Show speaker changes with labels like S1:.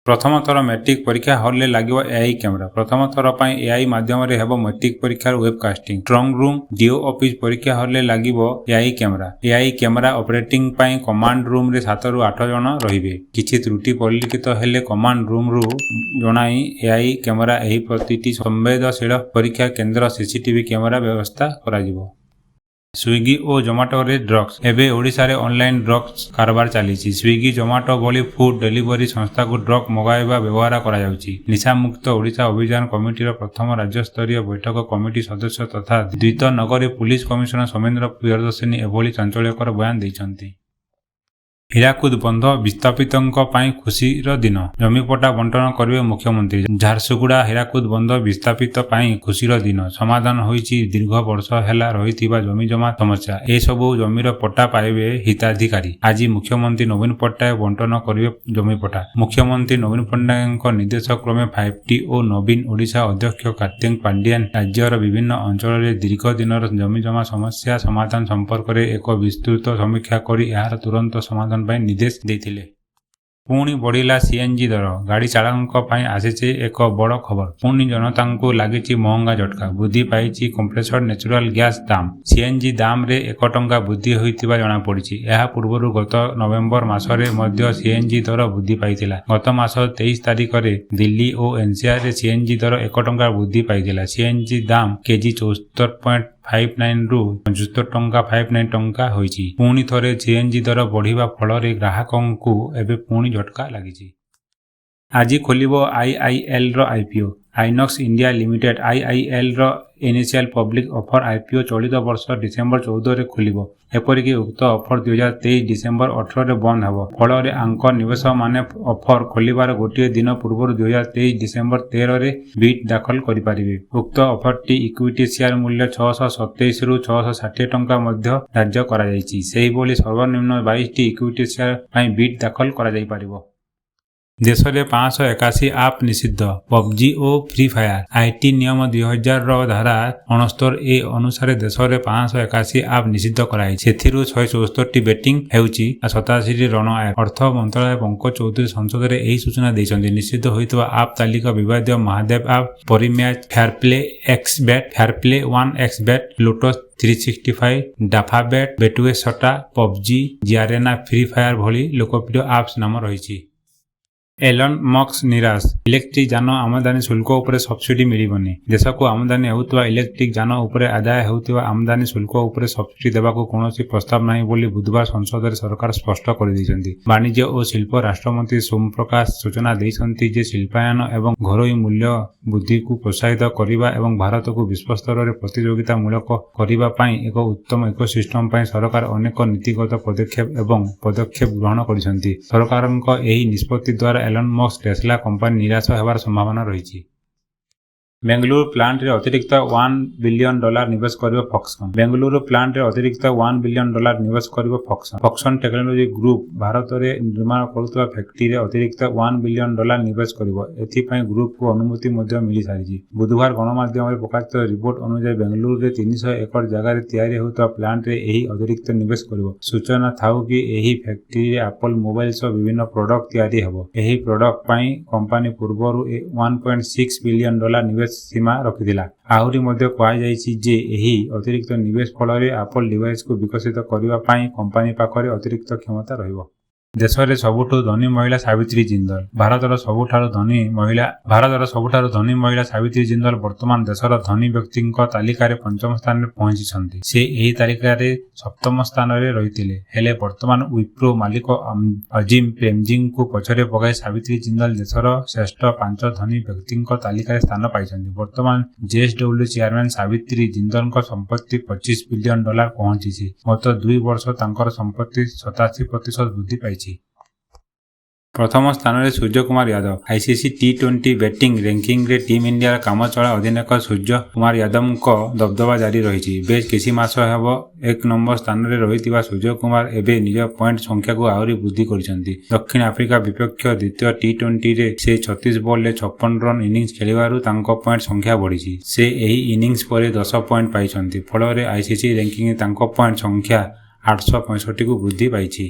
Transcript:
S1: प्रथम थर मैट्रिक परीक्षा हॉल ले लागिव एआई कैमरा। प्रथम थर पर एआई माध्यम रे हेबो मैट्रिक परीक्षार webcasting. Strong room DO office परीक्षा हॉल ले लागिव AI camera. AI camera operating पई कमांड रूम रे 7 रु 8 जन रहिबे। किछि त्रुटि परिलक्षित हेले कमांड रूम रु जणाई एआई कैमरा एही प्रतिटी संवेदनशील परीक्षा केंद्र सीसीटीवी कैमरा व्यवस्था कराजिवो। स्विगी और जोमाटो रे ड्रग्स। एबे ओडिशा रे ऑनलाइन ड्रग्स कारबार चलीछि। स्विगी जोमाटो भली फूड डिलीवरी संस्था को ड्रग मगाइबा व्यवहार करा जाउछि। निशा मुक्त ओडिशा अभियान कमिटीर प्रथम राज्य स्तरीय बैठक कमिटी सदस्य तथा द्वित नगरी पुलिस कमिशनर सोमेन्द्र प्रियदर्शिनी एभली चांचल्यकर बयान दैछन्ति। हीराकुद बंध विस्थापितों पाई खुशीर दिन। जमीपट्टा बंटन करिवे मुख्यमंत्री। झारसुगुड़ा हीराकुद बंध विस्थापित पाई खुशीर दिन। समाधान होईछि दीर्घ वर्ष हेला रहिथिबा जमी जमा समस्या। ए सबु जमीर पट्टा पाइबे हिताधिकारी। आज मुख्यमंत्री नवीन पट्टायक बंटन करिवे जमीपट्टा। मुख्यमंत्री नवीन पट्टनायक निर्देश क्रमे 5T और नवीन ओडिशा अध्यक्ष कार्तिक पांड्यान राज्यर विभिन्न अंचल दीर्घ दिनर जमी जमा समस्या समाधान संपर्क में एक विस्तृत समीक्षा करी यार तुरंत समाधान निर्देश देथिले। पुणी बढ़िला सीएनजी दर। गाड़ी चालकों पर आसीचे एक बड़ खबर। पुणी जनता को लगी महंगा झटका। वृद्धि पाई कंप्रेसर नेचुरल गैस दाम। सीएनजी दाम रे 1 टंका वृद्धि होइतिबा जणा पड़िछि। एहा पूर्वरु गत नवेम्बर मासरे मध्य सीएनजी दर वृद्धि पाइथिला। गत मास 23 तारिख रे दिल्ली और एनसीआर रे सीएनजी दर 1 टंका वृद्धि पाइथिला। सीएनजी दाम केजी 74.59 रु 75.59 टंका होइछि। पुणी थरे सीएनजी दर बढ़िबा फଳରେ ग्राहकंकु एबे पुणी झटका लागिछि। आज खोलिबो आईआईएल रो IPO. INOX India limited IIL रो इनिशियल पब्लिक ऑफर आईपीओ चलित वर्ष डिसेंबर 14 रे खोलिबो। एपरिक उक्त ऑफर 2023 डिसेंबर 18 रे बंद हेबो। फଳରେ आंक निवेश माने ऑफर खोलिबार गोटे दिन पूर्व 2023 डिसेंबर 13 रे बिड दाखल करि परिबे। उक्त ऑफरटी इक्विटी शेयर मूल्य 627 रु 660 टंका मध्य धार्य करा जायछि। सेहि बोली सर्वनिम्न 22 टी इक्विटी शेयर पई बिड दाखल करा जाय परिबो। देश में 581 आप निषिद्ध। पबजी और फ्री फायर। आईटी नियम 2000 धारा 69 ए अनुसार देश में 581 आप निषिद्ध कराई। सेथिरु 174 बेटिंग हेउची 87 रण ऐप। अर्थ मंत्रालय पंकज चौधरी संसद में यही सूचना देइछन्ति। निषिद्ध होइतबा आप तालिका विवादीय महादेव आप, परिमैच, फेयरप्ले एक्स बेट, फेयरप्ले 1 एक्स बेट, लोटस 365, डाफा बेट, बेटवे सटा, पबजी, जियारेना, फ्री फायर भली लोकप्रिय आप्स नाम रही। एलन मस्क निराश। इलेक्ट्रिक जान आमदानी शुल्क उपरे सब्सिडी मिलिबनी। देश को आमदानी हेउतबा इलेक्ट्रिक जान उपरे आदाय हेउतबा आमदानी शुल्क उपरे सब्सिडी देबाको कोनोसी प्रस्ताव नाही बोली बुधवार संसद रे सरकार स्पष्ट कर दैछन्ति। वाणिज्य और शिल्प राष्ट्रमंत्री सोमप्रकाश सूचना दैछन्ति जे शिल्पायन एवं घरोई मूल्य वृद्धि को प्रोत्साहित करिबा एवं भारत को विश्व स्तर रे प्रतियोगिता मूलक करिबा पई एक उत्तम इकोसिस्टम पई सरकार अनेक नीतिगत पदक्षेप ग्रहण करिसन्ति। सरकारक एही निष्पत्ति द्वारा एलन मस्क टेस्ला कंपनी निराश होबार संभावना रही। बेंगलुरु प्लांट रे अतिरिक्त $1 बिलियन निवेश करिबो फॉक्सकन। बेंगलुरु प्लांट रे अतिरिक्त $1 बिलियन निवेश करिबो फॉक्सकन। फॉक्सकन टेक्नोलॉजी ग्रुप भारत रे निर्माण करुवा फैक्ट्री रे अतिरिक्त $1 बिलियन निवेश करिबो। एथि पई ग्रुप को अनुमति मध्ये मिली सारिछि। बुधवार गणमाध्यम रे प्रकाशित रिपोर्ट अनुसार बेंगलुरु रे 300 एकड़ जगह रे तयारी होता प्लांट रे एही अतिरिक्त निवेश करिबो। सूचना थाउ कि एही फैक्ट्री रे एप्पल मोबाइल सह विभिन्न प्रोडक्ट तयारी हेबो। एही प्रोडक्ट पई कंपनी पूर्वरु $1.6 बिलियन निवेश सीमा रखिथिला। आहुरी मध्य कहा जायछि जे एही अतिरिक्त निवेश फଳରେ एप्पल डिवाइस को विकसित करिबा पई कंपनी पाखरे अतिरिक्त क्षमता रहिबो। देश में सबुठु धनी महिला सावित्री जिंदल। भारतर सबुठारु धनी महिला सावित्री जिंदल वर्तमान देशर धनी व्यक्ति तालिका रे 5म स्थान में पहुंची। से एही तालिका रे 7म स्थान रे रहिथिले। हेले वर्तमान विप्रो मालिक अजीम प्रेमजी को पछरे पकाई सावित्री जिंदल देशर श्रेष्ठ 5 धनी व्यक्ति तालिका रे स्थान पाइछन्ति। वर्तमान जेएसडब्ल्यू चेयरमैन सावित्री जिंदल संपत्ति $25 बिलियन पहुंची। गत 2 वर्ष तांकर संपत्ति 87% वृद्धि पाइछि। ପ୍ରଥମ ସ୍ଥାନରେ ସୂର୍ଯ୍ୟ କୁମାର ୟାଦବ। ଆଇସିସି ଟି20 ବ୍ୟାଟିଂ ର୍ୟାଙ୍କିଙ୍ଗରେ ଟିମ୍ ଇଣ୍ଡିଆର କାମଚଳା ଅଧିନାୟକ ସୂର୍ଯ୍ୟ କୁମାର ୟାଦବଙ୍କ ଦବଦବା ଜାରି ରହିଛି। ବେଶ୍ କିଛି ମାସ ହେବ 1 ନମ୍ବର ସ୍ଥାନରେ ରହିଥିବା ସୂର୍ଯ୍ୟ କୁମାର ଏବେ ନିଜ ପଏଣ୍ଟ ସଂଖ୍ୟାକୁ ଆହୁରି ବୃଦ୍ଧି କରିଛନ୍ତି। ଦକ୍ଷିଣ ଆଫ୍ରିକା ବିପକ୍ଷ ଦ୍ୱିତୀୟ ଟି20ରେ ସେ 36 ବଲରେ 56 ରନ୍ ଇନିଂସ ଖେଳିବାରୁ ତାଙ୍କ ପଏଣ୍ଟ ସଂଖ୍ୟା ବଢ଼ିଛି। ସେ ଏହି ଇନିଂସ ପରେ 10 ପଏଣ୍ଟ ପାଇଛନ୍ତି। ଫଳରେ ଆଇସିସି ର୍ୟାଙ୍କିଙ୍ଗରେ ତାଙ୍କ ପଏଣ୍ଟ ସଂଖ୍ୟା 865କୁ ବୃଦ୍ଧି ପାଇଛି।